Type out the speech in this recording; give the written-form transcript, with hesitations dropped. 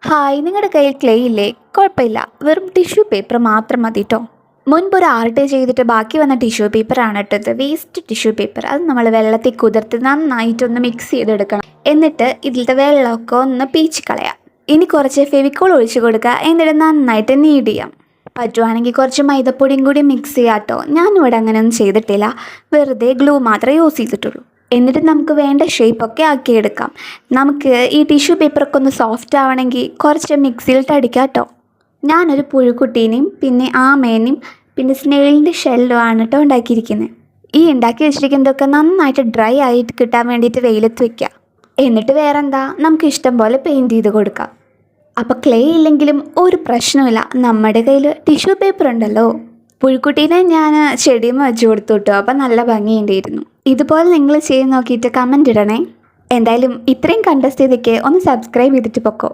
Hi, നിങ്ങളുടെ കയ്യിൽ clay ഇല്ലേ? കുഴപ്പമില്ല, വെറും ടിഷ്യൂ പേപ്പർ മാത്രം മതി കേട്ടോ. മുൻപൊരു ആർട്ട് ചെയ്തിട്ട് ബാക്കി വന്ന ടിഷ്യൂ പേപ്പറാണ് കേട്ടത്. Waste tissue paper. അത് നമ്മൾ വെള്ളത്തിൽ കുതിർത്ത് നന്നായിട്ടൊന്ന് മിക്സ് ചെയ്തെടുക്കണം. എന്നിട്ട് ഇതിലത്തെ വെള്ളമൊക്കെ ഒന്ന് പീച്ച് കളയാം. ഇനി കുറച്ച് ഫെവിക്കോൾ ഒഴിച്ച് കൊടുക്കുക. എന്നിട്ട് നന്നായിട്ട് നീഡ് ചെയ്യാം. പറ്റുവാണെങ്കിൽ കുറച്ച് മൈദപ്പൊടിയും കൂടി മിക്സ് ചെയ്യാം കേട്ടോ. ഞാനിവിടെ അങ്ങനെയൊന്നും ചെയ്തിട്ടില്ല, വെറുതെ ഗ്ലൂ മാത്രമേ യൂസ് ചെയ്തിട്ടുള്ളൂ. എന്നിട്ട് നമുക്ക് വേണ്ട ഷേപ്പൊക്കെ ആക്കിയെടുക്കാം. നമുക്ക് ഈ ടിഷ്യൂ പേപ്പറൊക്കെ ഒന്ന് സോഫ്റ്റ് ആവണമെങ്കിൽ കുറച്ച് മിക്സിയിലിട്ട് അടിക്കാം കേട്ടോ. ഞാനൊരു പുഴുക്കുട്ടീനെയും പിന്നെ ആമേനെയും പിന്നെ സ്നെയിലിൻ്റെ ഷെല്ലും ആണ് കേട്ടോ ഉണ്ടാക്കിയിരിക്കുന്നത്. ഈ ഉണ്ടാക്കി വെച്ചിരിക്കുന്നതൊക്കെ നന്നായിട്ട് ഡ്രൈ ആയിട്ട് കിട്ടാൻ വേണ്ടിയിട്ട് വെയിലത്ത് വെക്കുക. എന്നിട്ട് വേറെന്താ, നമുക്ക് ഇഷ്ടം പോലെ പെയിൻറ്റ് ചെയ്ത് കൊടുക്കാം. അപ്പോൾ ക്ലേ ഇല്ലെങ്കിലും ഒരു പ്രശ്നമില്ല, നമ്മുടെ കയ്യിൽ ടിഷ്യൂ പേപ്പർ ഉണ്ടല്ലോ. പുഴുക്കുട്ടീനെ ഞാൻ ചെടിയും വെച്ച് കൊടുത്തു കേട്ടോ. അപ്പം നല്ല ഭംഗിയുണ്ടായിരുന്നു. ഇതുപോലെ നിങ്ങൾ ചെയ്ത് നോക്കിയിട്ട് കമൻറ്റ് ഇടണേ. എന്തായാലും ഇത്രയും കണ്ട സ്ഥിതിക്ക് ഒന്ന് സബ്സ്ക്രൈബ് ചെയ്തിട്ട് പൊക്കോ.